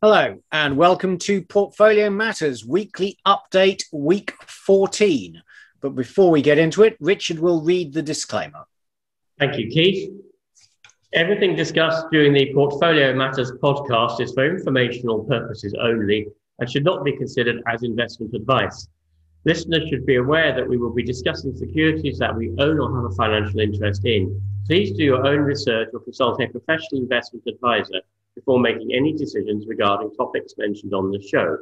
Hello and welcome to Portfolio Matters Weekly Update Week 14. But before we get into it, Richard will read the disclaimer. Thank you, Keith. Everything discussed during the Portfolio Matters podcast is for informational purposes only and should not be considered as investment advice. Listeners should be aware that we will be discussing securities that we own or have a financial interest in. Please do your own research or consult a professional investment advisor before making any decisions regarding topics mentioned on the show.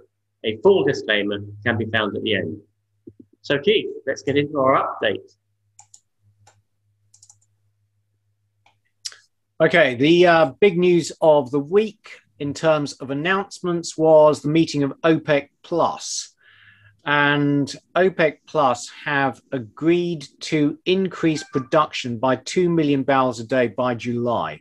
A full disclaimer can be found at the end. So Keith, let's get into our update. Okay, the big news of the week in terms of announcements was the meeting of OPEC Plus. And OPEC Plus have agreed to increase production by 2 million barrels a day by July.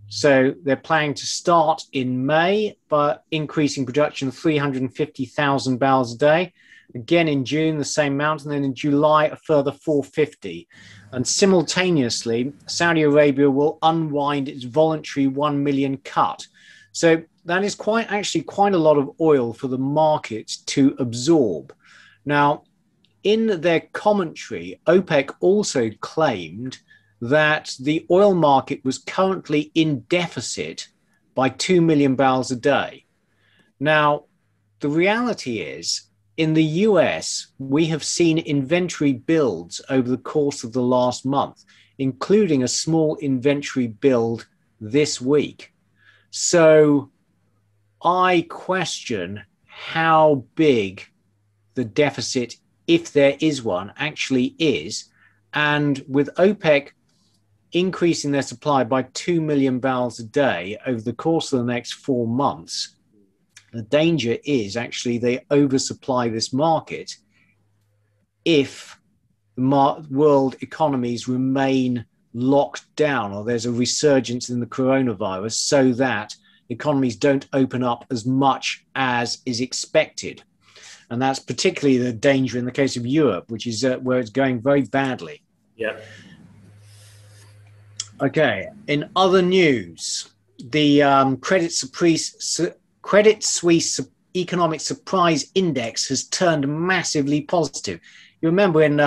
So they're planning to start in May, but increasing production 350,000 barrels a day. Again in June, the same amount, and then in July, a further 450. And simultaneously, Saudi Arabia will unwind its voluntary 1 million cut. So that is quite a lot of oil for the market to absorb. Now, in their commentary, OPEC also claimed that the oil market was currently in deficit by 2 million barrels a day. Now, the reality is, in the US, we have seen inventory builds over the course of the last month, including a small inventory build this week. So I question how big the deficit, if there is one, actually is. And with OPEC increasing their supply by 2 million barrels a day over the course of the next 4 months, the danger is actually they oversupply this market if the world economies remain locked down or there's a resurgence in the coronavirus so that economies don't open up as much as is expected. And that's particularly the danger in the case of Europe, which is where it's going very badly. Yeah. Okay. In other news, the Credit Suisse Economic Surprise Index has turned massively positive. You remember in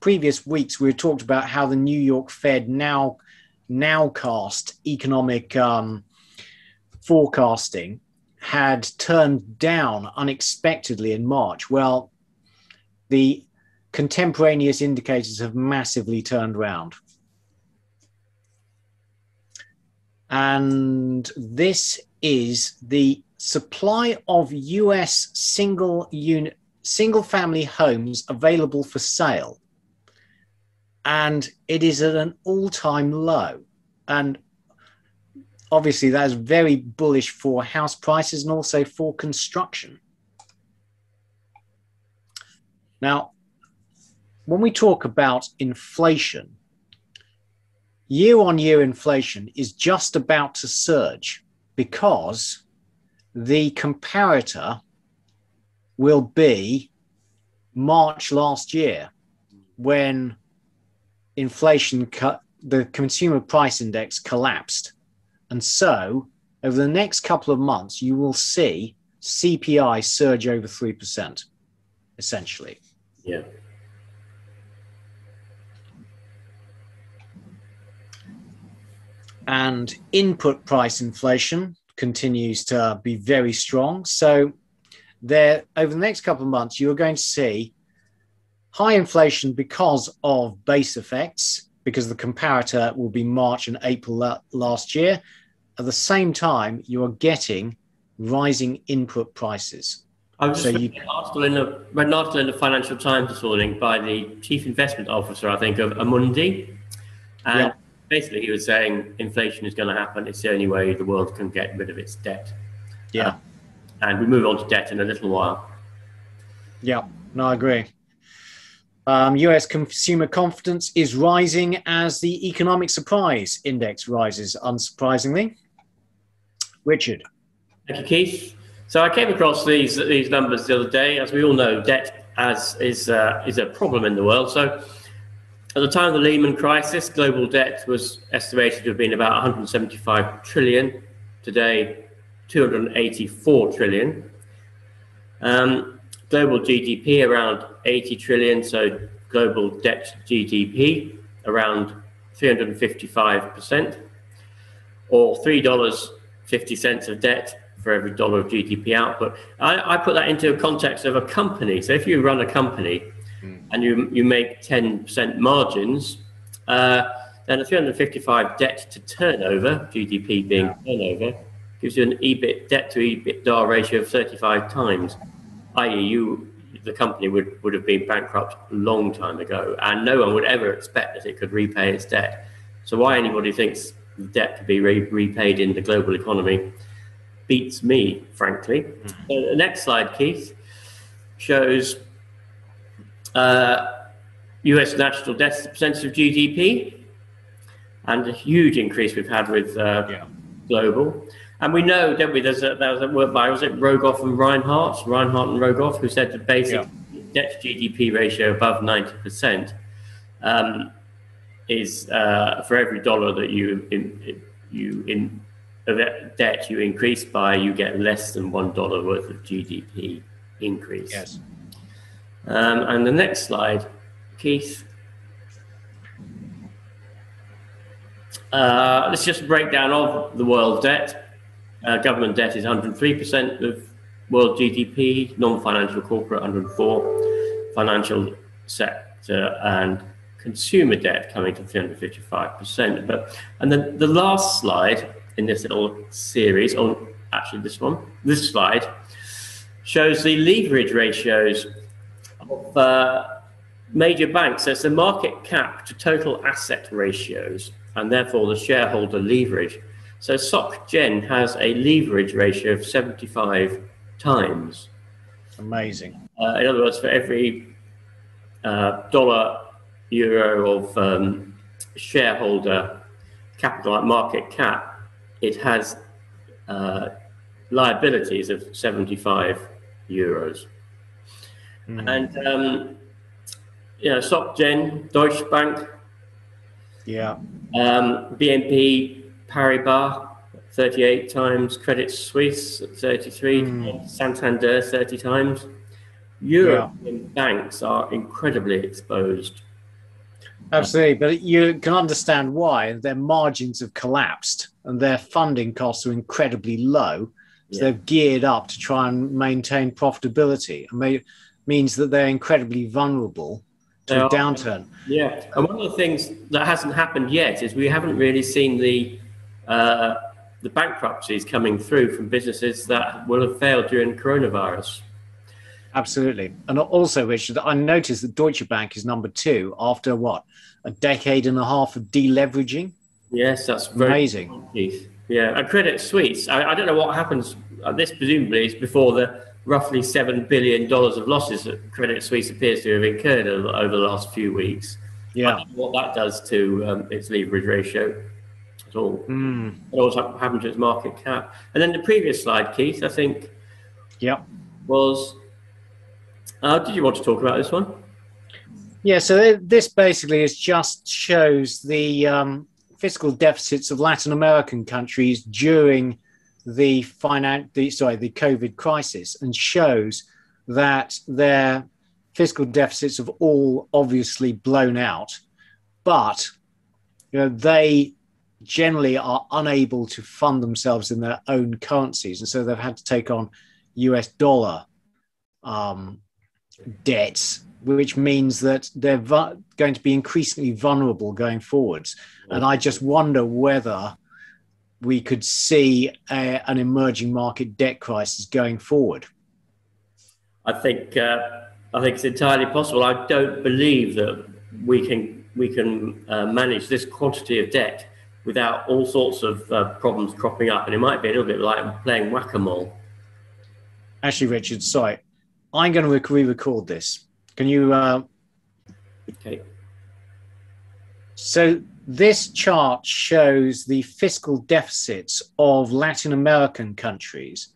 previous weeks we talked about how the New York Fed nowcast economic forecasting had turned down unexpectedly in March. Well, the contemporaneous indicators have massively turned around. And this is the supply of US single-family homes available for sale. And it is at an all-time low. And obviously, that is very bullish for house prices and also for construction. Now, when we talk about inflation, year-on-year inflation is just about to surge because the comparator will be March last year when the consumer price index collapsed. And so, over the next couple of months, you will see CPI surge over 3%, essentially. Yeah. And input price inflation continues to be very strong. So, over the next couple of months, you're going to see high inflation because of base effects, because the comparator will be March and April last year. At the same time, you are getting rising input prices. I was just read an article in the Financial Times this morning by the Chief Investment Officer, I think, of Amundi. And basically he was saying inflation is going to happen. It's the only way the world can get rid of its debt. Yeah. And we move on to debt in a little while. Yeah, no, I agree. US consumer confidence is rising as the economic surprise index rises, unsurprisingly. Richard. Thank you, Keith. So I came across these numbers the other day. As we all know, debt is a problem in the world. So at the time of the Lehman crisis, global debt was estimated to have been about 175 trillion. Today, 284 trillion. Global GDP around 80 trillion, so global debt GDP around 355%, or $3.50 of debt for every dollar of GDP output. I put that into a context of a company. So if you run a company and you make 10% margins, then a 355 debt to turnover, GDP being turnover, gives you an debt to EBITDA ratio of 35 times, i.e. the company would have been bankrupt a long time ago, and no one would ever expect that it could repay its debt. So why anybody thinks the debt could be repaid in the global economy beats me, frankly. So the next slide, Keith, shows US national debt as a percentage of GDP, and a huge increase we've had with global. And we know, don't we, there's a work by, was it Rogoff and Reinhardt and Rogoff, who said the basic debt to GDP ratio above 90% is for every dollar that of debt you increase by, you get less than $1 worth of GDP increase. Yes. And the next slide, Keith. This is just a breakdown of the world debt. Government debt is 103% of world GDP, non-financial corporate 104%, financial sector and consumer debt coming to 355%. And then the last slide in this little series, or actually this slide shows the leverage ratios of major banks. So it's the market cap to total asset ratios, and therefore the shareholder leverage. So Soc Gen has a leverage ratio of 75 times. Amazing. In other words, for every dollar, euro of shareholder capital, like market cap, it has liabilities of 75 euros. And Soc Gen, Deutsche Bank, BNP Paribas 38 times, Credit Suisse 33, Santander 30 times. European banks are incredibly exposed. Absolutely, but you can understand why. Their margins have collapsed and their funding costs are incredibly low. So they've geared up to try and maintain profitability. And it means that they're incredibly vulnerable to a downturn. Yeah, and one of the things that hasn't happened yet is we haven't really seen the bankruptcies coming through from businesses that will have failed during coronavirus. Absolutely. And also, Richard, I noticed that Deutsche Bank is number 2 after a decade and a half of deleveraging. Yes, that's amazing. Cool. Yeah, and Credit Suisse, I don't know what happens. This presumably is before the roughly $7 billion of losses that Credit Suisse appears to have incurred over the last few weeks. I don't know what that does to its leverage ratio at all. What also happened to its market cap. And then the previous slide, Keith, I think, was... did you want to talk about this one? Yeah, so this basically just shows the fiscal deficits of Latin American countries during the COVID crisis, and shows that their fiscal deficits have all obviously blown out, but they generally are unable to fund themselves in their own currencies, and so they've had to take on US dollar debts, which means that they're going to be increasingly vulnerable going forwards. And I just wonder whether we could see an emerging market debt crisis going forward. I think it's entirely possible. I don't believe that we can manage this quantity of debt without all sorts of problems cropping up, and it might be a little bit like playing whack-a-mole. Actually, Richard, sorry, I'm going to re-record this. Can you? Okay. So this chart shows the fiscal deficits of Latin American countries,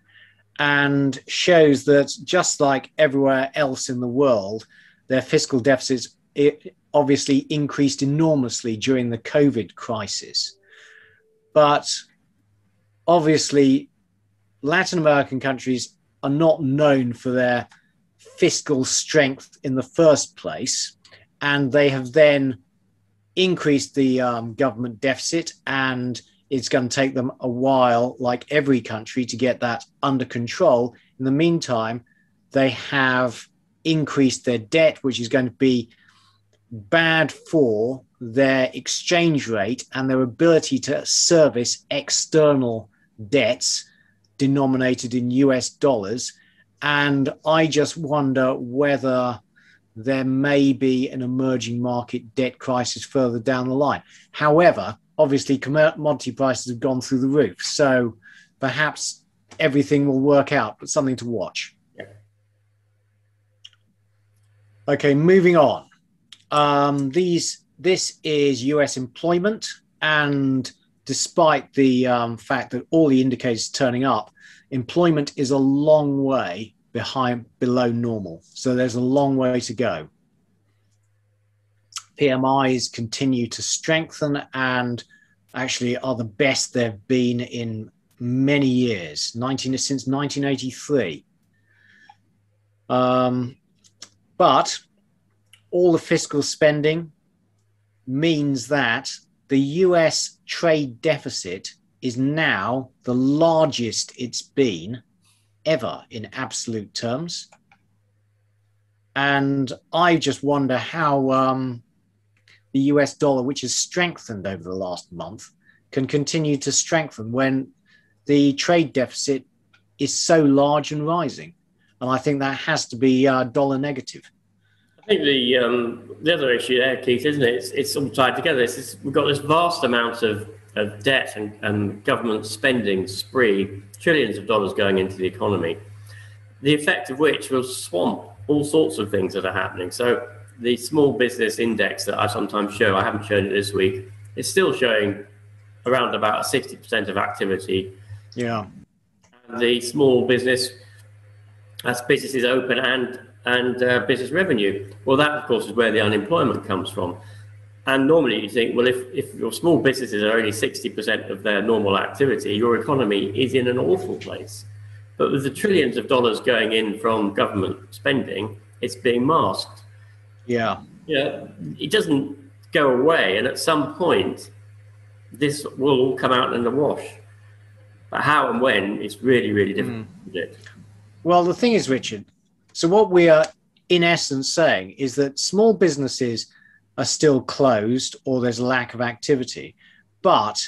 and shows that just like everywhere else in the world, their fiscal deficits obviously increased enormously during the COVID crisis. But obviously, Latin American countries are not known for their fiscal strength in the first place, and they have then increased the government deficit, and it's going to take them a while, like every country, to get that under control. In the meantime, they have increased their debt, which is going to be bad for their exchange rate and their ability to service external debts denominated in US dollars. And I just wonder whether there may be an emerging market debt crisis further down the line. However, obviously, commodity prices have gone through the roof. So perhaps everything will work out, but something to watch. Yeah. Okay, moving on. This is US employment. And despite the fact that all the indicators are turning up, employment is a long way below normal. So there's a long way to go. PMIs continue to strengthen and actually are the best they've been in many years, since 1983. But all the fiscal spending means that the US trade deficit is now the largest it's been ever in absolute terms. And I just wonder how the US dollar, which has strengthened over the last month, can continue to strengthen when the trade deficit is so large and rising. And I think that has to be dollar negative. I think the other issue there, Keith, isn't it? It's all tied together. We've got this vast amount of debt and government spending spree, trillions of dollars going into the economy, the effect of which will swamp all sorts of things that are happening. So the small business index that I sometimes show, I haven't shown it this week, is still showing around about 60% of activity. Yeah. And the small business, as businesses open and business revenue. Well, that, of course, is where the unemployment comes from. And normally you think, well, if your small businesses are only 60% of their normal activity, your economy is in an awful place. But with the trillions of dollars going in from government spending, it's being masked. Yeah. Yeah, it doesn't go away. And at some point, this will all come out in the wash. But how and when, it's really, really difficult to predict. Well, the thing is, Richard, so what we are in essence saying is that small businesses are still closed or there's a lack of activity. But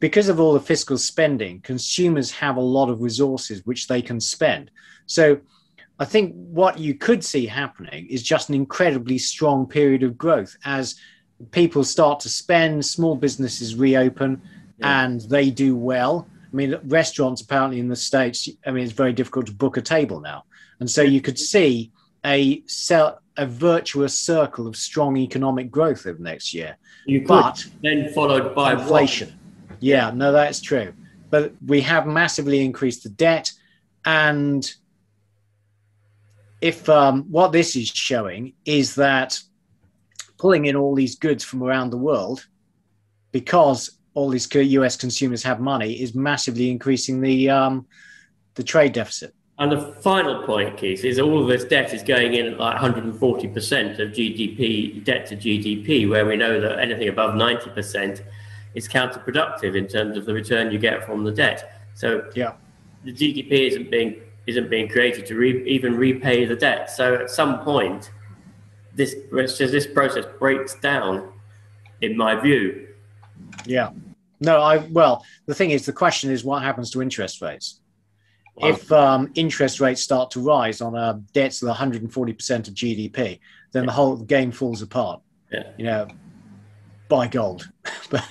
because of all the fiscal spending, consumers have a lot of resources which they can spend. So I think what you could see happening is just an incredibly strong period of growth as people start to spend, small businesses reopen, and they do well. I mean, restaurants apparently in the States, I mean, it's very difficult to book a table now. And so you could see a virtuous circle of strong economic growth over the next year. But then followed by inflation. What? Yeah, no, that's true. But we have massively increased the debt. And if what this is showing is that pulling in all these goods from around the world, because all these US consumers have money, is massively increasing the trade deficit. And the final point, Keith, is all of this debt is going in at like 140% of GDP, debt to GDP, where we know that anything above 90% is counterproductive in terms of the return you get from the debt. So yeah, the GDP isn't being created to even repay the debt. So at some point, this process breaks down, in my view. Yeah. No, well, the thing is, the question is what happens to interest rates? If interest rates start to rise on debts of 140% of GDP, then the whole game falls apart. Yeah. You know, buy gold. But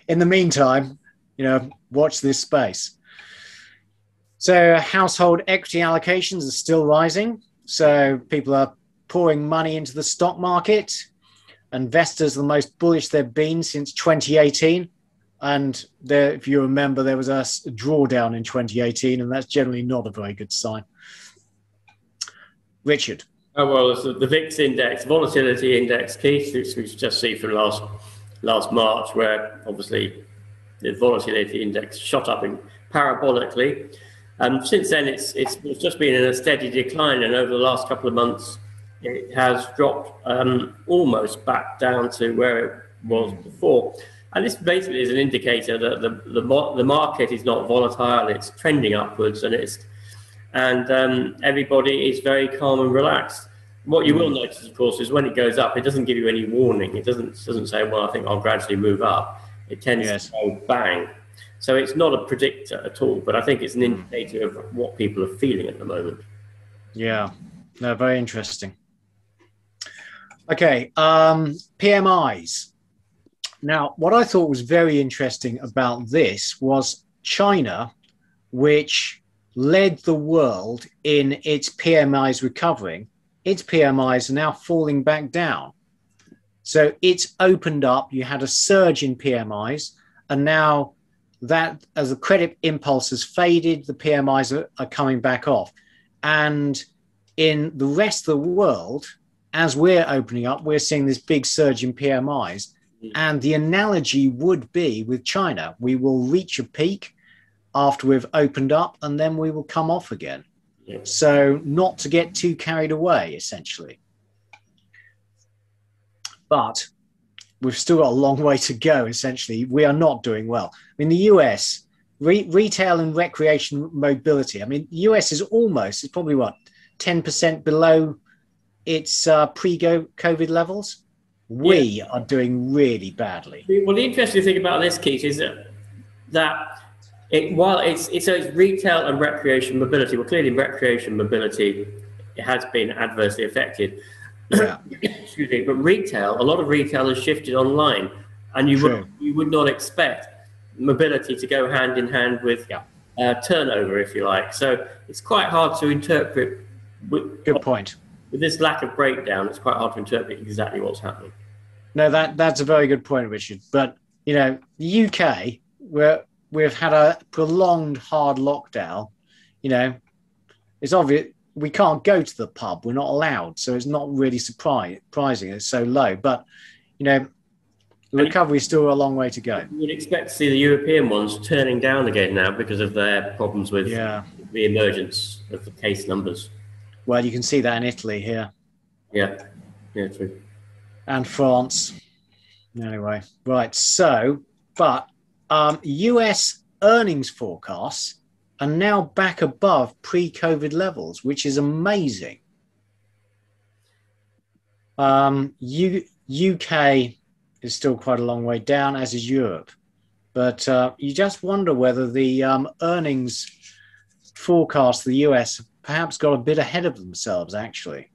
in the meantime, you know, watch this space. So household equity allocations are still rising. So people are pouring money into the stock market. Investors are the most bullish they've been since 2018. And there, if you remember, there was a drawdown in 2018, and that's generally not a very good sign. Richard. Oh, well, the VIX index, volatility index, Keith, which we just see from last March, where obviously the volatility index shot up parabolically. Since then, it's just been in a steady decline, and over the last couple of months, it has dropped almost back down to where it was before. And this basically is an indicator that the market is not volatile; it's trending upwards, and everybody is very calm and relaxed. What you will notice, of course, is when it goes up, it doesn't give you any warning. It doesn't say, "Well, I think I'll gradually move up." It tends to go bang. So it's not a predictor at all, but I think it's an indicator of what people are feeling at the moment. Yeah, no, very interesting. Okay, PMIs. Now, what I thought was very interesting about this was China, which led the world in its PMIs recovering. Its PMIs are now falling back down. So it's opened up. You had a surge in PMIs, and now that as the credit impulse has faded, the PMIs are coming back off. And in the rest of the world, as we're opening up, we're seeing this big surge in PMIs. And the analogy would be with China. We will reach a peak after we've opened up, and then we will come off again. Yeah. So not to get too carried away, essentially. But we've still got a long way to go, essentially. We are not doing well. I mean, the US, retail and recreation mobility, I mean, the US is probably what, 10% below its pre-COVID levels? We are doing really badly. Well, the interesting thing about this, Keith, is that while it's retail and recreation mobility, well, clearly recreation mobility has been adversely affected. Yeah. Excuse me, but retail, a lot of retail has shifted online, and you would not expect mobility to go hand in hand with turnover, if you like. So it's quite hard to interpret. Good point. With this lack of breakdown, it's quite hard to interpret exactly what's happening. No, that's a very good point, Richard. But the UK, where we've had a prolonged hard lockdown, it's obvious we can't go to the pub. We're not allowed. So it's not really surprising. It's so low. But, the recovery is still a long way to go. You'd expect to see the European ones turning down again now because of their problems with the emergence of the case numbers. Well, you can see that in Italy here. Yeah, true. And France. Anyway, right. So, but US earnings forecasts are now back above pre-COVID levels, which is amazing. UK is still quite a long way down, as is Europe. But you just wonder whether the earnings forecast for the US perhaps got a bit ahead of themselves, actually.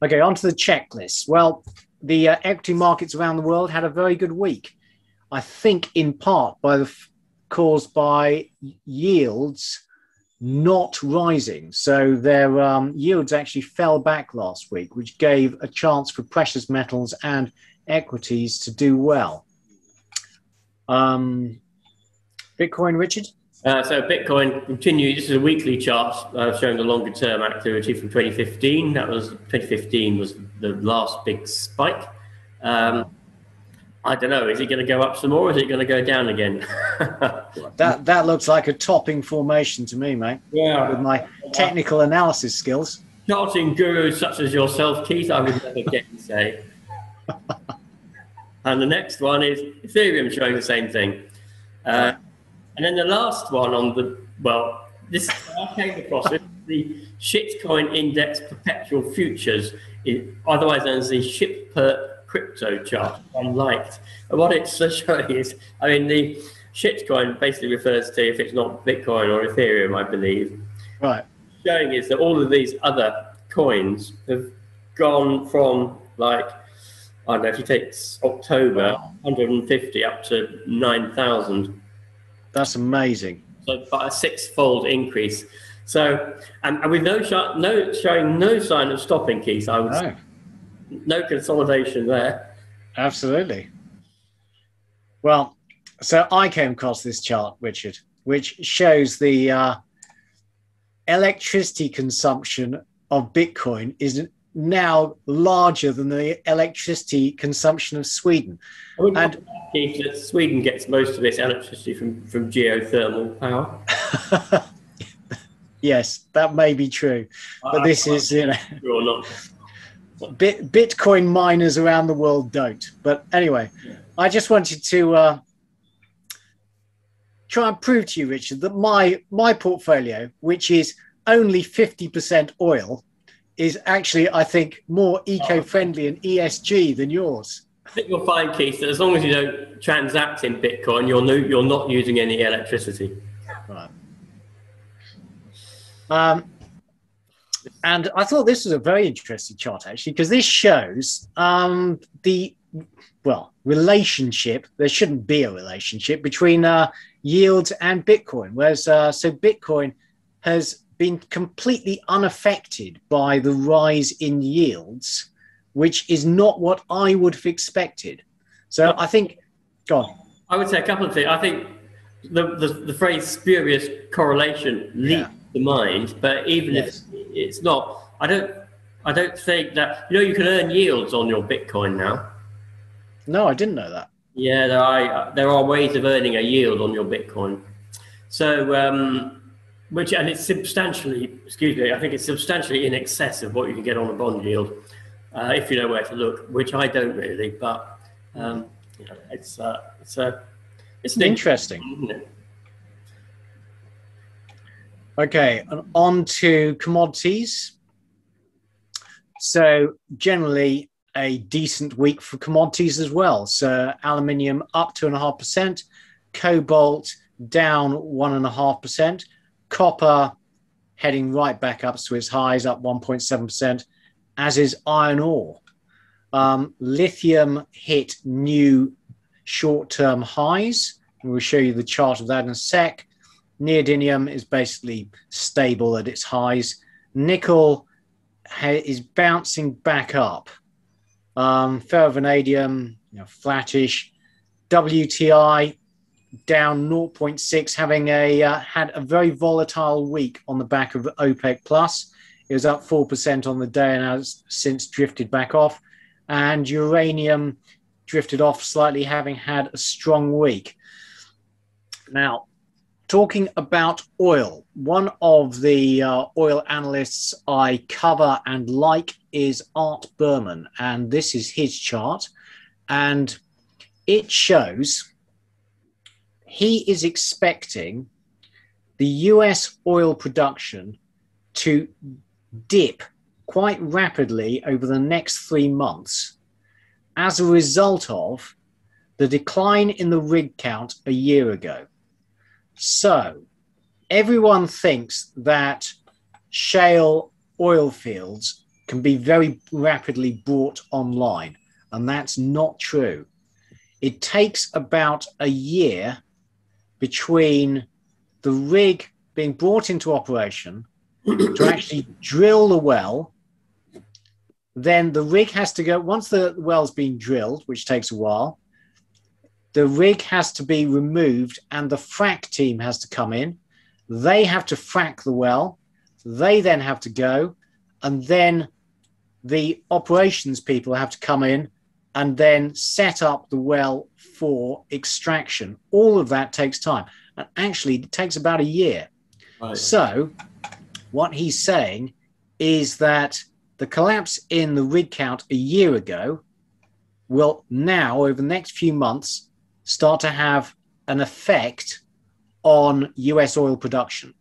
Okay, on to the checklist. Well, the equity markets around the world had a very good week. I think in part caused by yields not rising. So their yields actually fell back last week, which gave a chance for precious metals and equities to do well. Bitcoin, Richard? So Bitcoin continued. This is a weekly chart showing the longer term activity from 2015. 2015 was the last big spike. I don't know. Is it going to go up some more, or is it going to go down again? That looks like a topping formation to me, mate. Yeah. With my technical analysis skills. Charting gurus such as yourself, Keith, I would never get to say. And the next one is Ethereum showing the same thing. And then the last one this I came across it, the shitcoin index perpetual futures, otherwise known as the ship per crypto chart. I liked. And what it's showing is, the shitcoin basically refers to if it's not Bitcoin or Ethereum, I believe. Right. Showing is that all of these other coins have gone from I don't know, if you take October, 150 up to 9,000. That's amazing. So by a six-fold increase. So, and with showing no sign of stopping, Keith, I would say. No consolidation there. Absolutely. Well, so I came across this chart, Richard, which shows the electricity consumption of Bitcoin is now larger than the electricity consumption of Sweden. I would And that Sweden gets most of its electricity from geothermal power. yes, that may be true, but this is, you know, or not. Bitcoin miners around the world don't. But anyway, I just wanted to try and prove to you, Richard, that my portfolio, which is only 50% oil, is actually, I think, more eco-friendly and ESG than yours. I think you'll find, Keith, that as long as you don't transact in Bitcoin, you're not using any electricity. Right. And I thought this was a very interesting chart, actually, because this shows the relationship. There shouldn't be a relationship between yields and Bitcoin. Whereas, so Bitcoin has been completely unaffected by the rise in yields, which is not what I would have expected. So I think, go on. I would say a couple of things. I think the phrase spurious correlation leaps the mind, but even if it's not, I don't think that, you know, you can earn yields on your Bitcoin now. No, I didn't know that. Yeah, there are ways of earning a yield on your Bitcoin. So, and it's substantially, I think it's substantially in excess of what you can get on a bond yield, if you know where to look, which I don't really, but you know, it's interesting, isn't it? Okay, and on to commodities. So generally a decent week for commodities as well. So aluminium up 2.5%, cobalt down 1.5%, copper heading right back up to its highs, up 1.7%, as is iron ore. Lithium hit new short-term highs. We'll show you the chart of that in a sec. Neodymium is basically stable at its highs. Nickel is bouncing back up. Ferrovanadium, flattish. WTI down 0.6, having had a very volatile week on the back of OPEC Plus. It was up 4% on the day and has since drifted back off. And uranium drifted off slightly, having had a strong week. Now, talking about oil, one of the oil analysts I cover and like is Art Berman, and this is his chart. And it shows he is expecting the US oil production to dip quite rapidly over the next 3 months as a result of the decline in the rig count a year ago. So everyone thinks that shale oil fields can be very rapidly brought online, and that's not true. It takes about a year between the rig being brought into operation to actually drill the well. Then the rig has to go, once the well's been drilled, which takes a while, the rig has to be removed and the frack team has to come in. They have to frack the well. They then have to go, and then the operations people have to come in and then set up the well for extraction. All of that takes time. And actually, it takes about a year. Right. So what he's saying is that the collapse in the rig count a year ago will now, over the next few months, start to have an effect on US oil production.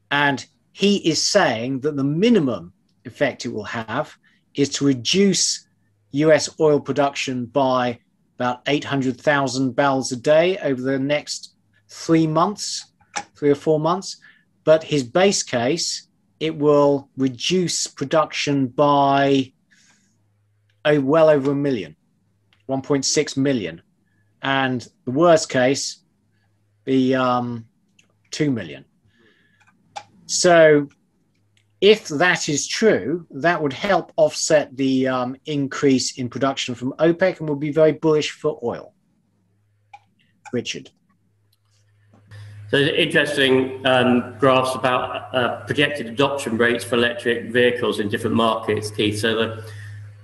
And he is saying that the minimum effect it will have is to reduce US oil production by about 800,000 barrels a day over the next 3 months, 3 or 4 months. But his base case, it will reduce production by well over 1 million, 1.6 million. And the worst case be 2 million. So if that is true, that would help offset the increase in production from OPEC and would be very bullish for oil. Richard. So interesting graphs about projected adoption rates for electric vehicles in different markets, Keith. So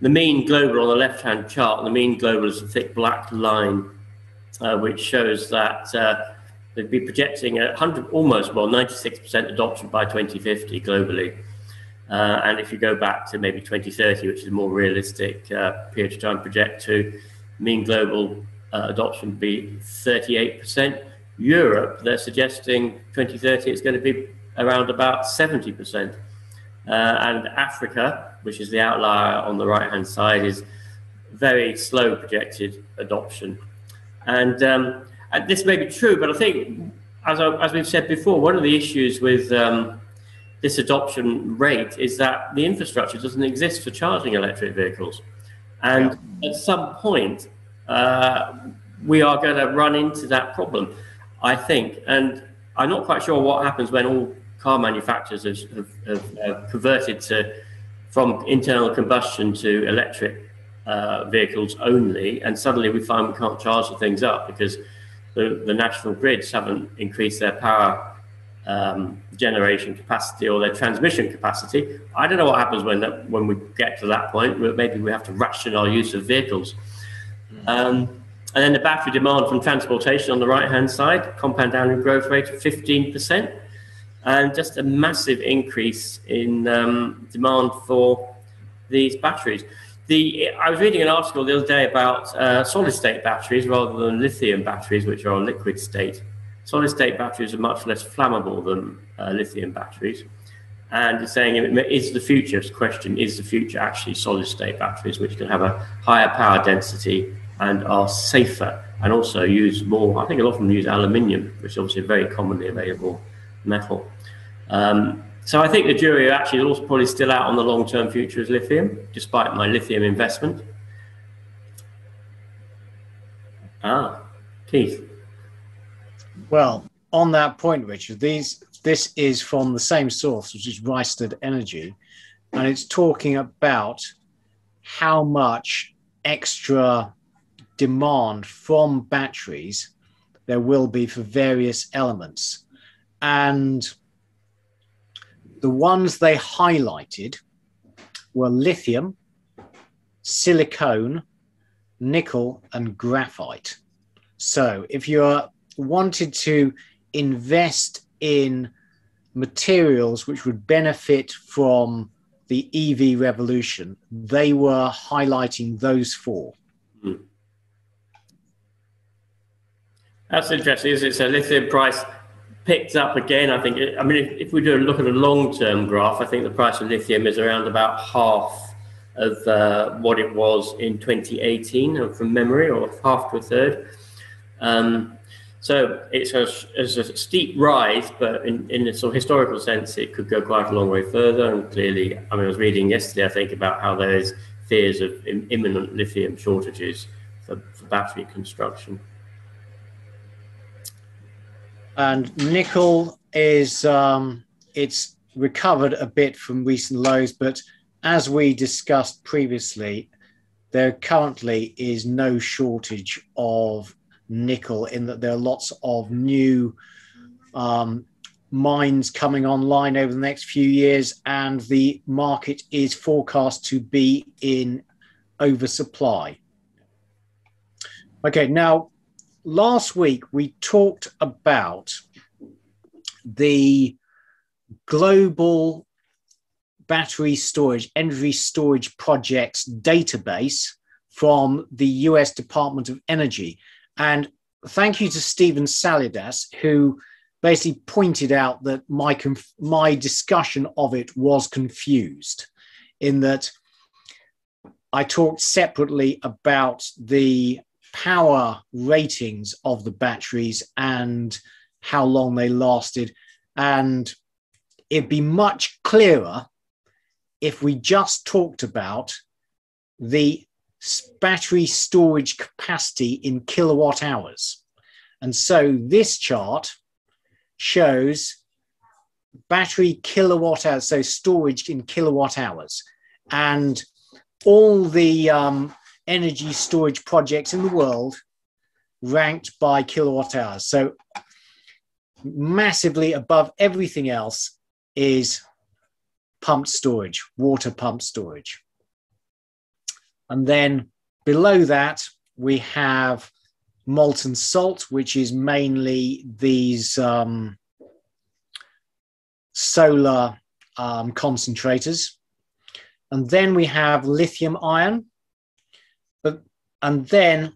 the mean global on the left-hand chart, the mean global is a thick black line, which shows that they'd be projecting 96% adoption by 2050 globally. And if you go back to maybe 2030, which is a more realistic period of time project to, mean global adoption would be 38%. Europe, they're suggesting 2030 it's going to be around about 70%. And Africa, which is the outlier on the right-hand side, is very slow projected adoption. And this may be true, but I think, as we've said before, one of the issues with this adoption rate is that the infrastructure doesn't exist for charging electric vehicles. And at some point, we are going to run into that problem, I think. And I'm not quite sure what happens when all car manufacturers have converted from internal combustion to electric vehicles only, and suddenly we find we can't charge the things up because the national grids haven't increased their power generation capacity or their transmission capacity. I don't know what happens when we get to that point. Maybe we have to ration our use of vehicles. And then the battery demand from transportation on the right-hand side, compound annual growth rate of 15%, and just a massive increase in demand for these batteries. I was reading an article the other day about solid-state batteries rather than lithium batteries, which are liquid state. Solid-state batteries are much less flammable than lithium batteries. And it's saying, is the future actually solid-state batteries, which can have a higher power density and are safer, and also use more, I think a lot of them use aluminium, which is obviously a very commonly available metal. So I think the jury actually is also probably still out on the long-term future as lithium, despite my lithium investment. Keith. Well, on that point, Richard, this is from the same source, which is Rystad Energy, and it's talking about how much extra demand from batteries there will be for various elements. And the ones they highlighted were lithium, silicone, nickel, and graphite. So if you're wanted to invest in materials which would benefit from the EV revolution, they were highlighting those four. That's interesting, isn't it? So lithium price picked up again. I think, if we do look at a long-term graph, I think the price of lithium is around about half of what it was in 2018, from memory, or half to a third. So it's a steep rise, but in a sort of historical sense, it could go quite a long way further. And clearly, I was reading yesterday, I think, about how there is fears of imminent lithium shortages for battery construction. And nickel is, it's recovered a bit from recent lows, but as we discussed previously, there currently is no shortage of nickel, in that there are lots of new mines coming online over the next few years, and the market is forecast to be in oversupply. Okay, now, last week we talked about the global battery storage, energy storage projects database from the US Department of Energy. And thank you to Stephen Salidas, who basically pointed out that my discussion of it was confused, in that I talked separately about the power ratings of the batteries and how long they lasted. And it'd be much clearer if we just talked about the battery storage capacity in kilowatt hours. And so this chart shows battery kilowatt hours, so storage in kilowatt hours, and all the energy storage projects in the world ranked by kilowatt hours. So massively above everything else is pumped storage, water pump storage. And then below that, we have molten salt, which is mainly these solar concentrators. And then we have lithium ion. And then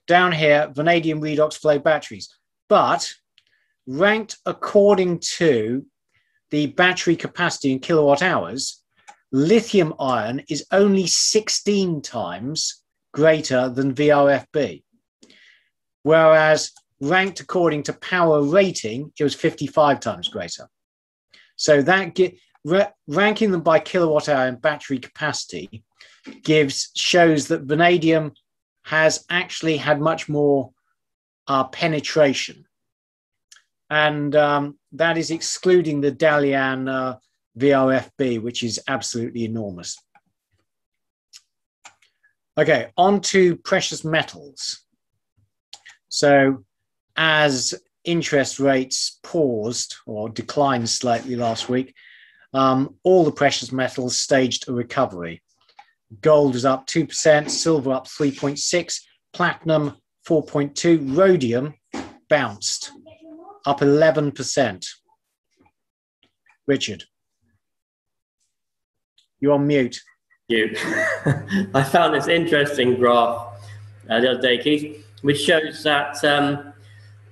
down here, vanadium redox flow batteries. But ranked according to the battery capacity in kilowatt hours, lithium ion is only 16 times greater than VRFB. Whereas ranked according to power rating, it was 55 times greater. So that ranking them by kilowatt hour and battery capacity shows that vanadium has actually had much more penetration. And that is excluding the Dalian VRFB, which is absolutely enormous. Okay, on to precious metals. So as interest rates paused or declined slightly last week, all the precious metals staged a recovery. Gold is up 2%, silver up 3.6%, platinum 4.2%, rhodium bounced up 11%. Richard, you're on mute. I found this interesting graph the other day, Keith, which shows that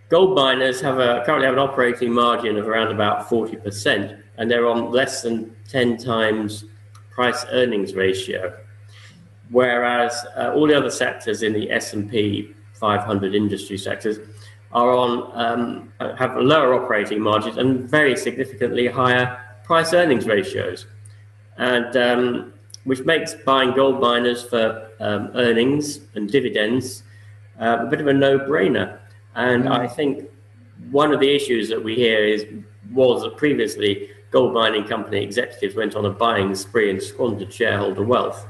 gold miners currently have an operating margin of around about 40%, and they're on less than 10 times price earnings ratio. Whereas all the other sectors in the S&P 500 industry sectors are on have lower operating margins and very significantly higher price earnings ratios, and which makes buying gold miners for earnings and dividends a bit of a no-brainer. And I think one of the issues that we hear was that previously gold mining company executives went on a buying spree and squandered shareholder wealth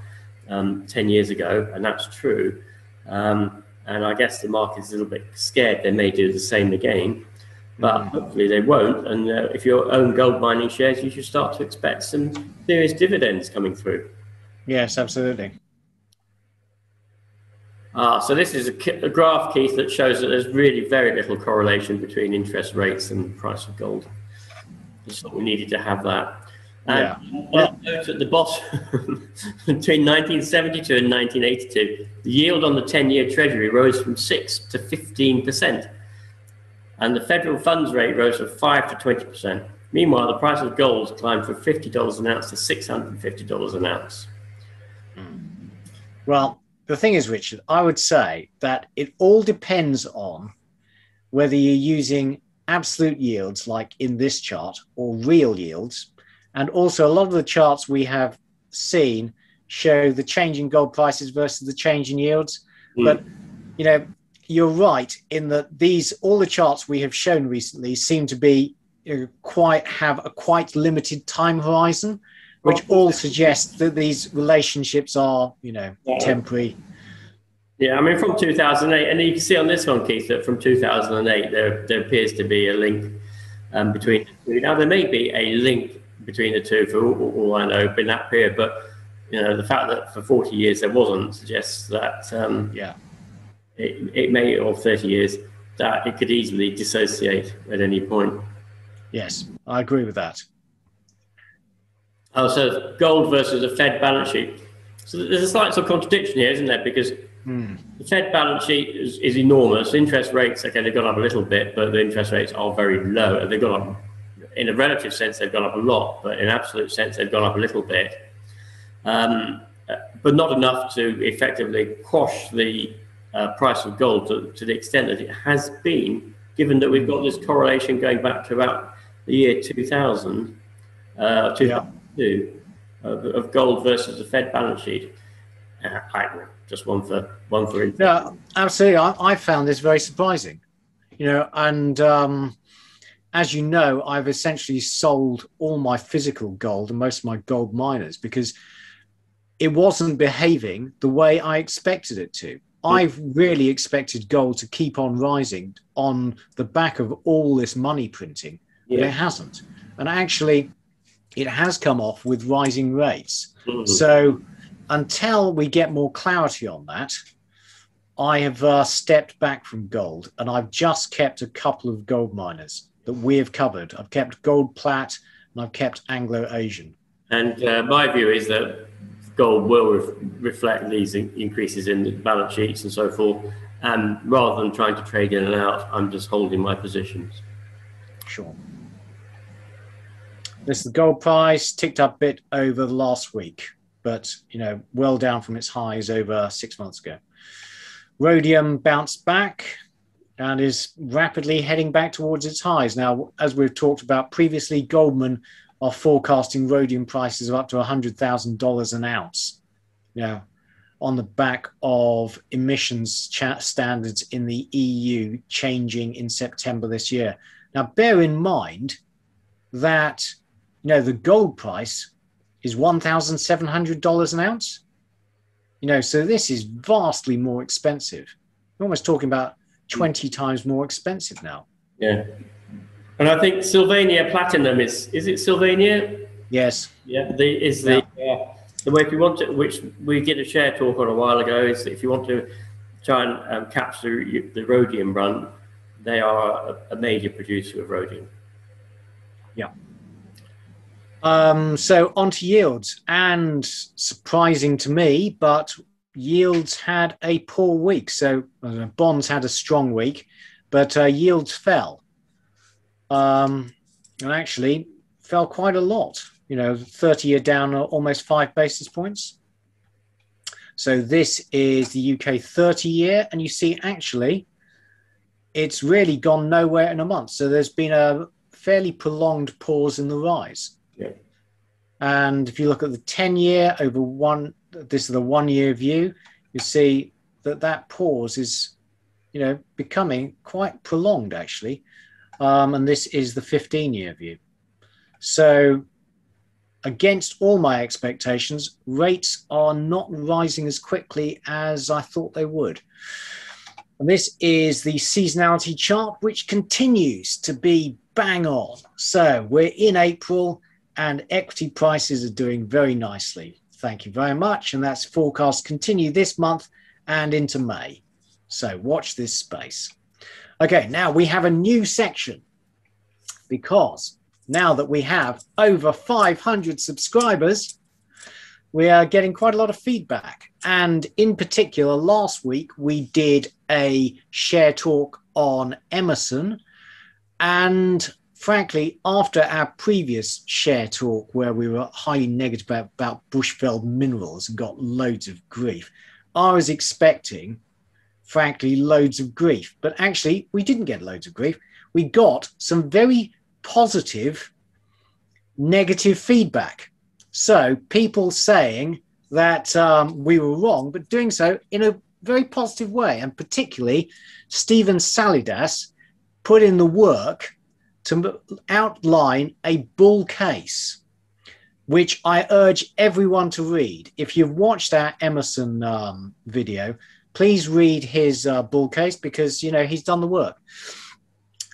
10 years ago, and that's true. And I guess the market's a little bit scared they may do the same again, but hopefully they won't. And if you own gold mining shares, you should start to expect some serious dividends coming through. Yes, absolutely. So this is a graph, Keith, that shows that there's really very little correlation between interest rates and the price of gold. Just thought we needed to have that. And well, note at the bottom, between 1972 and 1982, the yield on the 10-year Treasury rose from 6 to 15%, and the federal funds rate rose from 5 to 20%. Meanwhile, the price of gold climbed from $50 an ounce to $650 an ounce. Well, the thing is, Richard, I would say that it all depends on whether you're using absolute yields like in this chart or real yields. And also a lot of the charts we have seen show the change in gold prices versus the change in yields. But, you know, you're right in that all the charts we have shown recently seem to be have a quite limited time horizon, which all suggests that these relationships are, temporary. Yeah, I mean, from 2008, and you can see on this one, Keith, that from 2008, there appears to be a link between the two. Now, there may be a link between the two for all I know in that period, but the fact that for 40 years there wasn't suggests that it may, or 30 years, that it could easily dissociate at any point. Yes, I agree with that. Oh, so gold versus the Fed balance sheet. So there's a slight sort of contradiction here, isn't there? Because the Fed balance sheet is enormous. Interest rates, okay, they've gone up a little bit, but the interest rates are very low. They've gone up, in a relative sense, they've gone up a lot, but in absolute sense, they've gone up a little bit. But not enough to effectively quash the price of gold to the extent that it has been, given that we've got this correlation going back to about the year 2000, 2002, of gold versus the Fed balance sheet. Just one for instance. Yeah, absolutely. I found this very surprising, and as you know, I've essentially sold all my physical gold and most of my gold miners because it wasn't behaving the way I expected it to. I've really expected gold to keep on rising on the back of all this money printing, but it hasn't. And actually, it has come off with rising rates. So until we get more clarity on that, I have stepped back from gold, and I've just kept a couple of gold miners that we have covered. I've kept Gold Plat and I've kept Anglo-Asian. And my view is that gold will reflect these increases in the balance sheets and so forth. And rather than trying to trade in and out, I'm just holding my positions. Sure. This the gold price ticked up a bit over the last week, but well down from its highs over 6 months ago. Rhodium bounced back and is rapidly heading back towards its highs. Now, as we've talked about previously, Goldman are forecasting rhodium prices of up to $100,000 an ounce. On the back of emissions standards in the EU changing in September this year. Now, bear in mind that the gold price is $1,700 an ounce. So this is vastly more expensive. We're almost talking about 20 times more expensive now. Yeah. And I think Sylvania Platinum is it Sylvania? Yes. Yeah. The way, if you want to, which we did a share talk on a while ago, is that if you want to try and capture the rhodium run, they are a major producer of rhodium. Yeah. So onto yields, and surprising to me, but yields had a poor week. So bonds had a strong week, but yields fell. And actually fell quite a lot, 30-year down almost 5 basis points. So this is the UK 30-year, and you see actually it's really gone nowhere in a month. So there's been a fairly prolonged pause in the rise. Yeah. And if you look at the 10-year over this is the 1 year view, you see that pause is, becoming quite prolonged actually. And this is the 15-year view. So against all my expectations, rates are not rising as quickly as I thought they would. And this is the seasonality chart, which continues to be bang on. So we're in April and equity prices are doing very nicely. Thank you very much. And that's forecast to continue this month and into May. So watch this space. Okay, now we have a new section, because now that we have over 500 subscribers, we are getting quite a lot of feedback. And in particular, last week, we did a share talk on Emerson. And frankly, after our previous share talk, where we were highly negative about Bushveld Minerals and got loads of grief, I was expecting, frankly, loads of grief. But actually, we didn't get loads of grief. We got some very positive, negative feedback. So people saying that we were wrong, but doing so in a very positive way. And particularly, Stephen Salidas put in the work to outline a bull case, which I urge everyone to read. If you've watched our Emerson video, please read his bull case, because, he's done the work.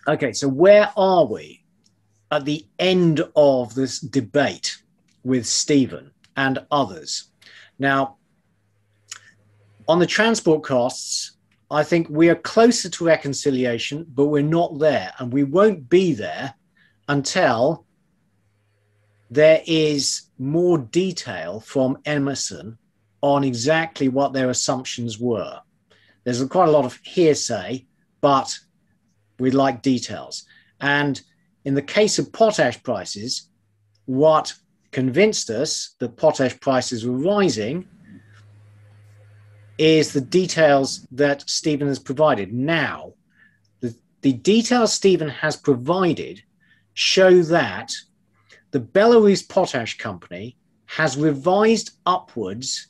Okay, so where are we at the end of this debate with Stephen and others? Now, on the transport costs, I think we are closer to reconciliation, but we're not there, and we won't be there until there is more detail from Emerson on exactly what their assumptions were. There's quite a lot of hearsay, but we'd like details. And in the case of potash prices, what convinced us that potash prices were rising is the details that Stephen has provided. Now, the details Stephen has provided show that the Belarus Potash Company has revised upwards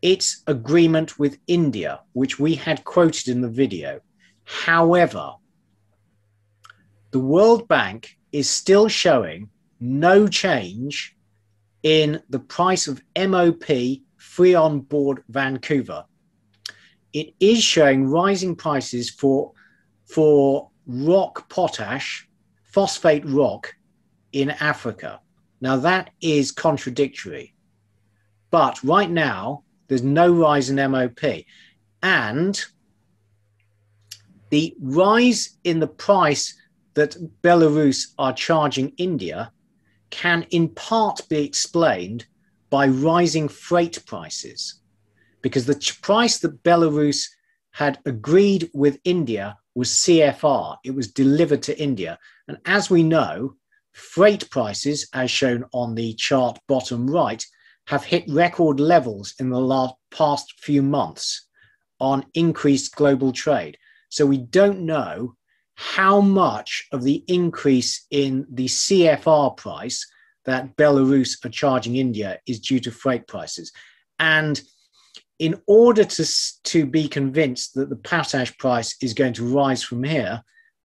its agreement with India, which we had quoted in the video. However, the World Bank is still showing no change in the price of MOP free on board Vancouver. it is showing rising prices for rock potash, phosphate rock in Africa. Now that is contradictory, but right now there's no rise in MOP, and the rise in the price that Belarus are charging India can in part be explained by rising freight prices, because the price that Belarus had agreed with India was CFR. It was delivered to India. And as we know, freight prices, as shown on the chart bottom right, have hit record levels in the past few months on increased global trade. So we don't know how much of the increase in the CFR price that Belarus are charging India is due to freight prices. And in order to be convinced that the potash price is going to rise from here,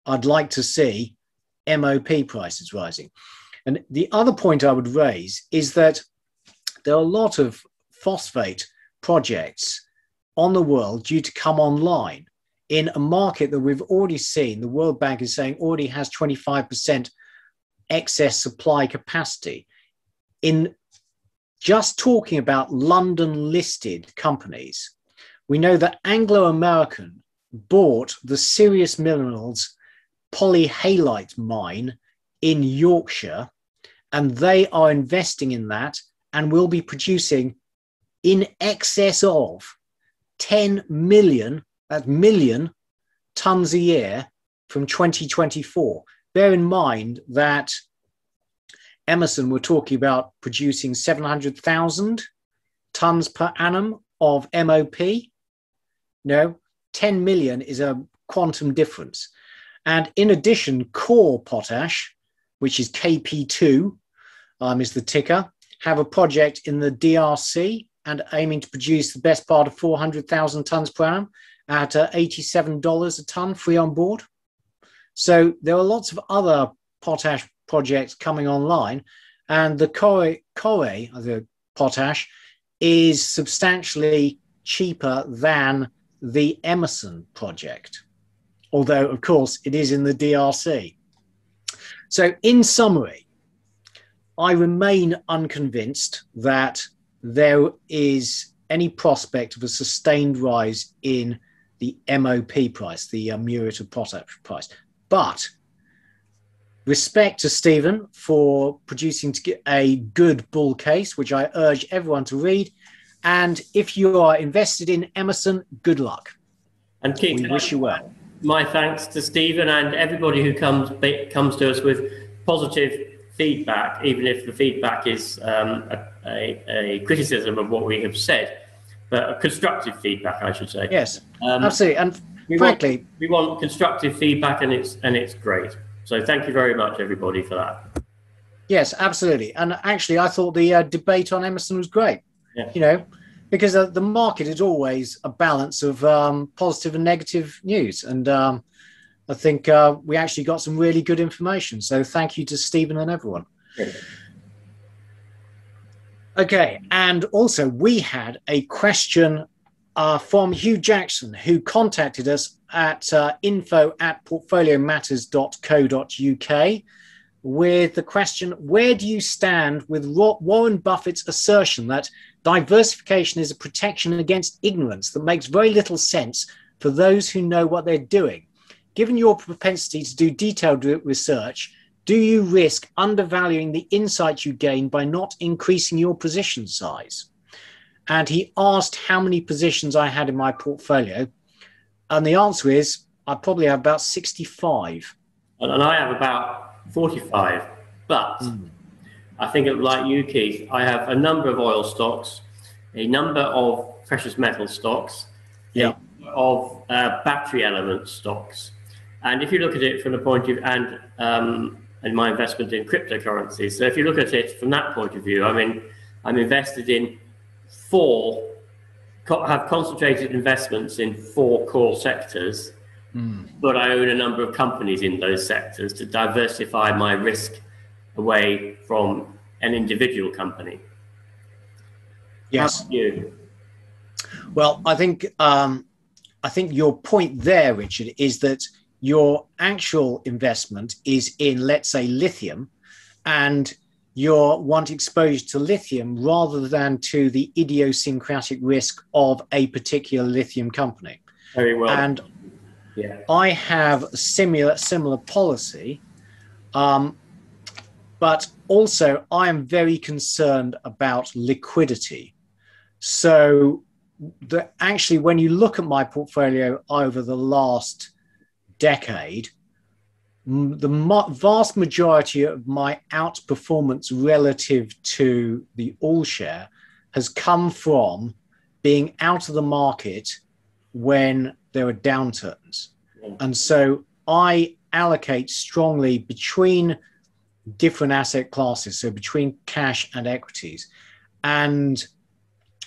I'd like to see MOP prices rising. And the other point I would raise is that there are a lot of phosphate projects on the world due to come online in a market that we've already seen. The World Bank is saying already has 25% excess supply capacity. In just talking about London listed companies, we know that Anglo American bought the Sirius Minerals polyhalite mine in Yorkshire, and they are investing in that and will be producing in excess of 10 million tons a year from 2024. Bear in mind that Emerson were talking about producing 700,000 tons per annum of MOP. No, 10 million is a quantum difference. And in addition, Core Potash, which is KP2, is the ticker, have a project in the DRC and aiming to produce the best part of 400,000 tons per annum at $87 a ton free on board. So there are lots of other potash projects coming online, and the Core, the potash, is substantially cheaper than the Emerson project, although of course it is in the DRC. So in summary, I remain unconvinced that there is any prospect of a sustained rise in the MOP price, the muriate of potash price. But respect to Stephen for producing a good bull case, which I urge everyone to read. And if you are invested in Emerson, good luck. And Keith, we wish you well. My thanks to Stephen and everybody who comes to us with positive feedback, even if the feedback is a criticism of what we have said, but a constructive feedback, I should say. Yes, absolutely. And frankly, we want constructive feedback, and it's great. So thank you very much, everybody, for that. Yes, absolutely. And actually, I thought the debate on Emerson was great. Yeah. You know, because the market is always a balance of positive and negative news. And I think we actually got some really good information. So thank you to Stephen and everyone. Great. Okay. And also we had a question from Hugh Jackson, who contacted us at info@portfoliomatters.co.uk with the question, where do you stand with Warren Buffett's assertion that diversification is a protection against ignorance that makes very little sense for those who know what they're doing? Given your propensity to do detailed research, do you risk undervaluing the insight you gain by not increasing your position size? And he asked how many positions I had in my portfolio. And the answer is, I probably have about 65. And I have about 45. But I think, like you, Keith, I have a number of oil stocks, a number of precious metal stocks, of battery element stocks. And if you look at it from the point of view, and my investment in cryptocurrencies. So if you look at it from that point of view, I mean, I'm invested in have concentrated investments in 4 core sectors, but I own a number of companies in those sectors to diversify my risk away from an individual company. Yes. How about you? Well, I think I think your point there, Richard, is that your actual investment is in, let's say, lithium, and you want exposure to lithium rather than to the idiosyncratic risk of a particular lithium company. Very well. And yeah, I have a similar policy, but also I am very concerned about liquidity. So actually, when you look at my portfolio over the last decade, the vast majority of my outperformance relative to the all share has come from being out of the market when there are downturns. And so I allocate strongly between different asset classes, so between cash and equities. And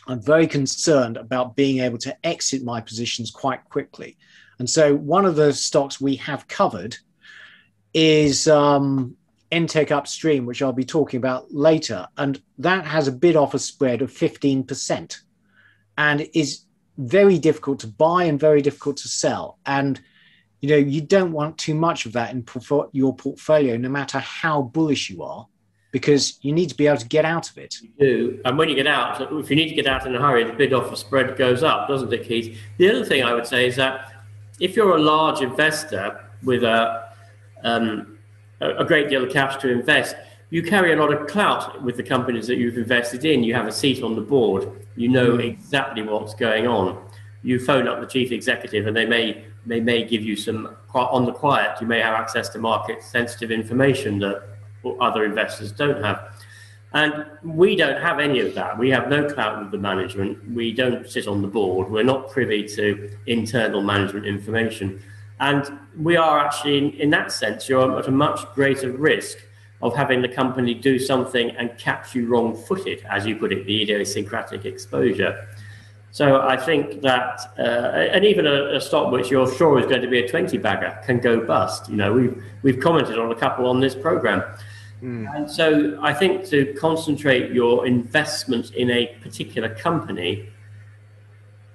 I'm very concerned about being able to exit my positions quite quickly. And so one of the stocks we have covered is Entech Upstream, which I'll be talking about later. And that has a bid-offer spread of 15% and is very difficult to buy and very difficult to sell. And, you know, you don't want too much of that in your portfolio, no matter how bullish you are, because you need to be able to get out of it. You do. And when you get out, if you need to get out in a hurry, the bid-offer spread goes up, doesn't it, Keith? The other thing I would say is that if you're a large investor with a great deal of cash to invest, you carry a lot of clout with the companies that you've invested in. You have a seat on the board. You know exactly what's going on. You phone up the chief executive and they may give you some, on the quiet, you may have access to market sensitive information that other investors don't have. And we don't have any of that. We have no clout with the management. We don't sit on the board. We're not privy to internal management information. And we are actually, in that sense, you're at a much greater risk of having the company do something and catch you wrong-footed, as you put it, the idiosyncratic exposure. So I think that, and even a stock which you're sure is going to be a 20-bagger can go bust. You know, we've commented on a couple on this program. And so I think to concentrate your investment in a particular company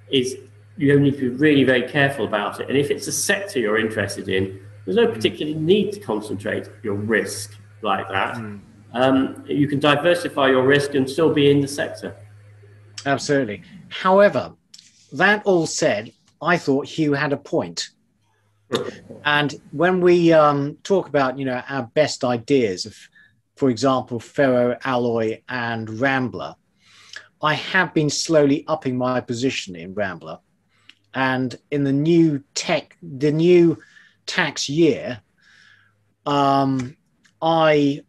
is, you need to be really very careful about it. And if it's a sector you're interested in, there's no particular need to concentrate your risk like that. You can diversify your risk and still be in the sector. Absolutely. However, that all said, I thought Hugh had a point. And when we talk about, you know, our best ideas of, for example, Ferro Alloy and Rambler, I have been slowly upping my position in Rambler. And in the new tax year, I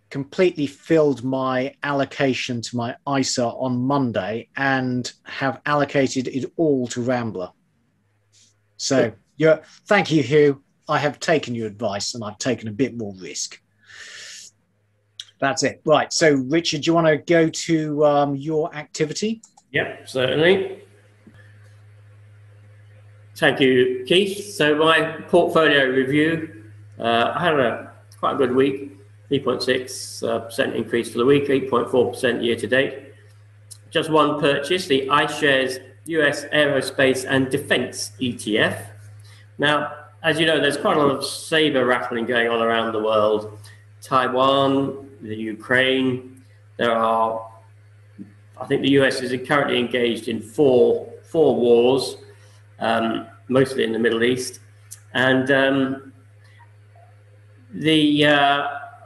completely filled my allocation to my ISA on Monday and have allocated it all to Rambler. So thank you, Hugh. I have taken your advice and I've taken a bit more risk. That's it. Right. So, Richard, do you want to go to your activity? Yep, certainly. Thank you, Keith. So my portfolio review, I had quite a good week, 3.6% increase for the week, 8.4% year to date. Just one purchase, the iShares US Aerospace and Defense ETF. Now, as you know, there's quite a lot of saber rattling going on around the world. Taiwan, the Ukraine, there are, I think the US is currently engaged in four wars, mostly in the Middle East. And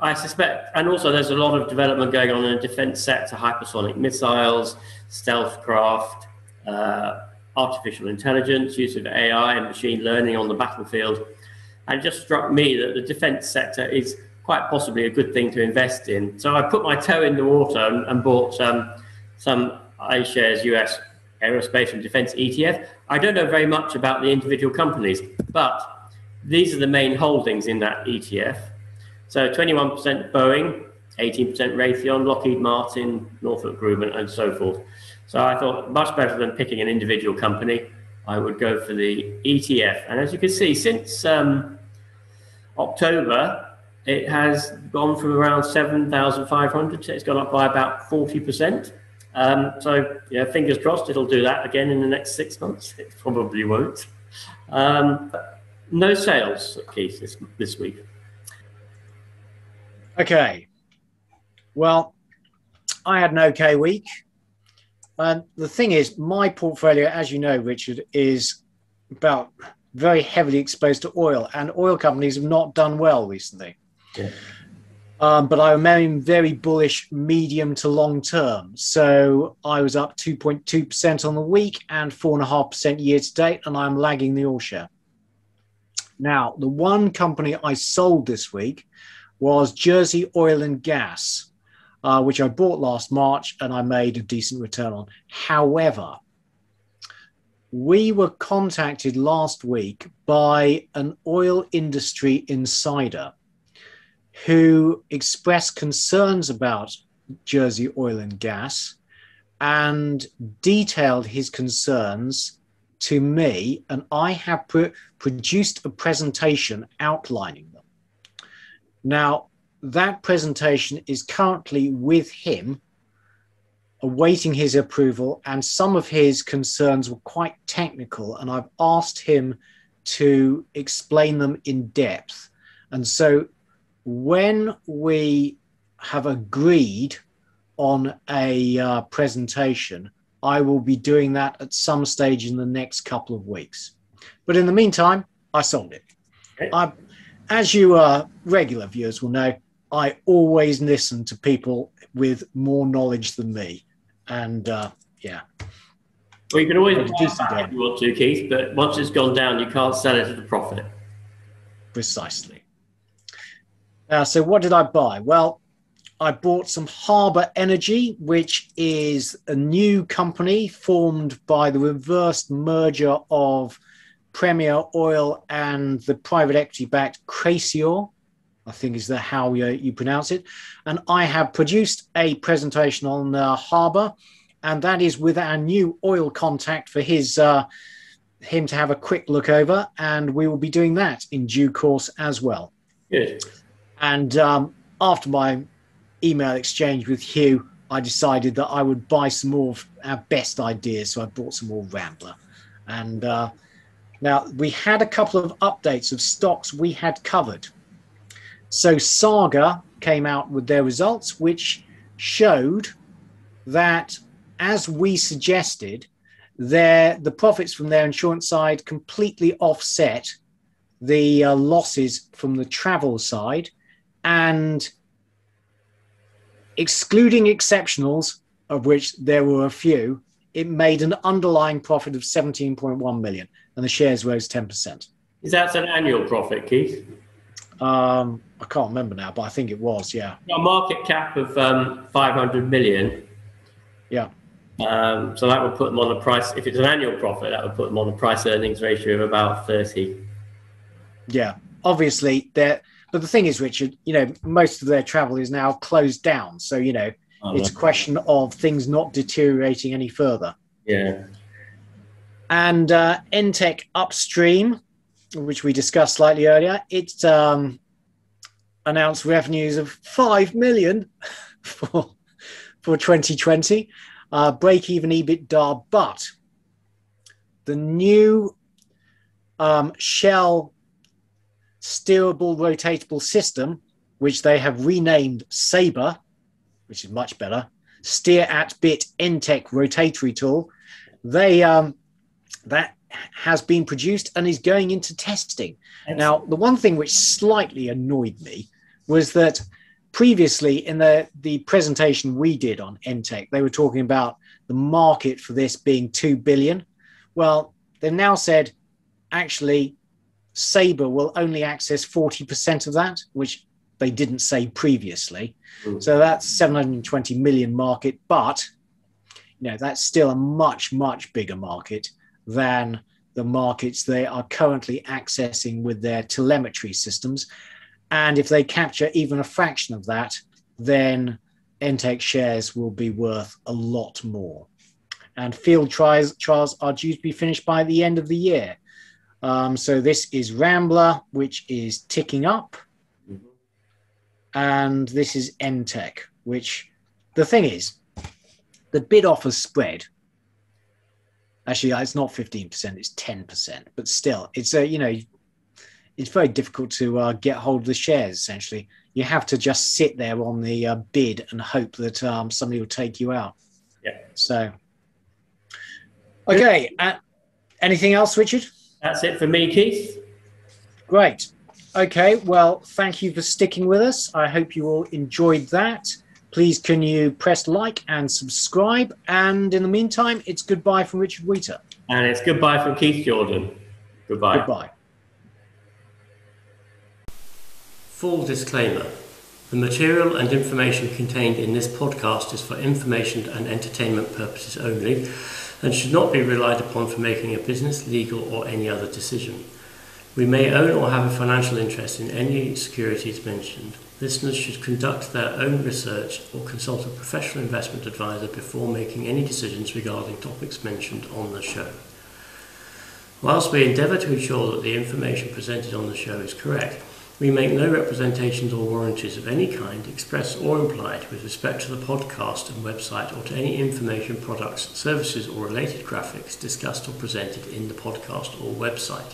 I suspect, and also there's a lot of development going on in the defense sector, hypersonic missiles, stealth craft, artificial intelligence, use of AI and machine learning on the battlefield. And it just struck me that the defense sector is quite possibly a good thing to invest in. So I put my toe in the water and bought some iShares US Aerospace and Defense ETF. I don't know very much about the individual companies, but these are the main holdings in that ETF. So 21% Boeing, 18% Raytheon, Lockheed Martin, Northrop Grumman, and so forth. So I thought much better than picking an individual company, I would go for the ETF. And as you can see, since October, it has gone from around 7,500, so it's gone up by about 40%. So, yeah, fingers crossed it'll do that again in the next 6 months. It probably won't. No sales, Keith, this week. Okay. Well, I had an okay week. And the thing is, my portfolio, as you know, Richard, is about very heavily exposed to oil, and oil companies have not done well recently. Yeah. But I remain very bullish medium to long term. So I was up 2.2% on the week and 4.5% year to date, and I'm lagging the all share. Now, the one company I sold this week was Jersey Oil and Gas, which I bought last March and I made a decent return on. However, we were contacted last week by an oil industry insider who expressed concerns about Jersey Oil and Gas and detailed his concerns to me, and I have produced a presentation outlining them. Now, that presentation is currently with him, awaiting his approval, and some of his concerns were quite technical, and I've asked him to explain them in depth. And so when we have agreed on a presentation, I will be doing that at some stage in the next couple of weeks. But in the meantime, I sold it. Okay. As you regular viewers will know, I always listen to people with more knowledge than me. And yeah. Well, you can always buy it back if you want to, Keith, but once it's gone down, you can't sell it at a profit. Precisely. So what did I buy? Well, I bought some Harbour Energy, which is a new company formed by the reverse merger of Premier Oil and the private equity-backed Cracior, I think is how you pronounce it. And I have produced a presentation on Harbour, and that is with our new oil contact for him to have a quick look over, and we will be doing that in due course as well. Good. And after my email exchange with Hugh, I decided that I would buy some more of our best ideas, so I bought some more Rambler. And now we had a couple of updates of stocks we had covered. So Saga came out with their results, which showed that, as we suggested, the profits from their insurance side completely offset the losses from the travel side, and excluding exceptionals, of which there were a few, it made an underlying profit of 17.1 million, and the shares rose 10%. Is that an annual profit, Keith? I can't remember now, but I think it was, yeah. A market cap of 500 million. Yeah. So that would put them on a price, if it's an annual profit, that would put them on a price earnings ratio of about 30. Yeah, obviously, but the thing is, Richard, most of their travel is now closed down. So, it's a question of things not deteriorating any further. Yeah. And Entech Upstream, which we discussed slightly earlier, it announced revenues of 5 million for 2020, break-even EBITDA, but the new Shell steerable rotatable system, which they have renamed Sabre, which is much better, steer at bit Entech rotatory tool, that has been produced and is going into testing. Excellent. Now, the one thing which slightly annoyed me was that previously in the presentation we did on Entech, they were talking about the market for this being 2 billion. Well, they've now said, actually, Sabre will only access 40% of that, which they didn't say previously. So that's 720 million market, but that's still a much, much bigger market than the markets they are currently accessing with their telemetry systems. And if they capture even a fraction of that, then Entech shares will be worth a lot more. And field trials are due to be finished by the end of the year. So this is Rambler, which is ticking up. And this is Entech, which the thing is, the bid offer spread, actually it's not 15%, it's 10%, but still it's it's very difficult to get hold of the shares. Essentially, you have to just sit there on the bid and hope that somebody will take you out. Yeah. So, okay. Anything else, Richard? That's it for me, Keith. Great. Okay. Well, thank you for sticking with us. I hope you all enjoyed that. Please, can you press like and subscribe? And in the meantime, it's goodbye from Richard Wheater. And it's goodbye from Keith Jordan. Goodbye. Goodbye. Full disclaimer. The material and information contained in this podcast is for information and entertainment purposes only and should not be relied upon for making a business, legal or any other decision. We may own or have a financial interest in any securities mentioned. Listeners should conduct their own research or consult a professional investment advisor before making any decisions regarding topics mentioned on the show. Whilst we endeavour to ensure that the information presented on the show is correct, we make no representations or warranties of any kind, express or implied, with respect to the podcast and website or to any information, products, services or related graphics discussed or presented in the podcast or website.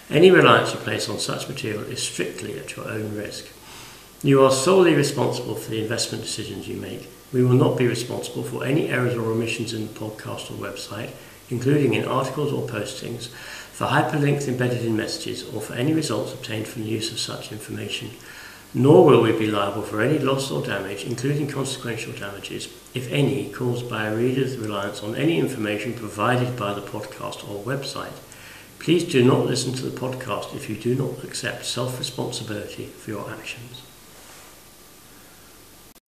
Any reliance you place on such material is strictly at your own risk. You are solely responsible for the investment decisions you make. We will not be responsible for any errors or omissions in the podcast or website, including in articles or postings, for hyperlinks embedded in messages, or for any results obtained from the use of such information, nor will we be liable for any loss or damage, including consequential damages, if any, caused by a reader's reliance on any information provided by the podcast or website. Please do not listen to the podcast if you do not accept self-responsibility for your actions.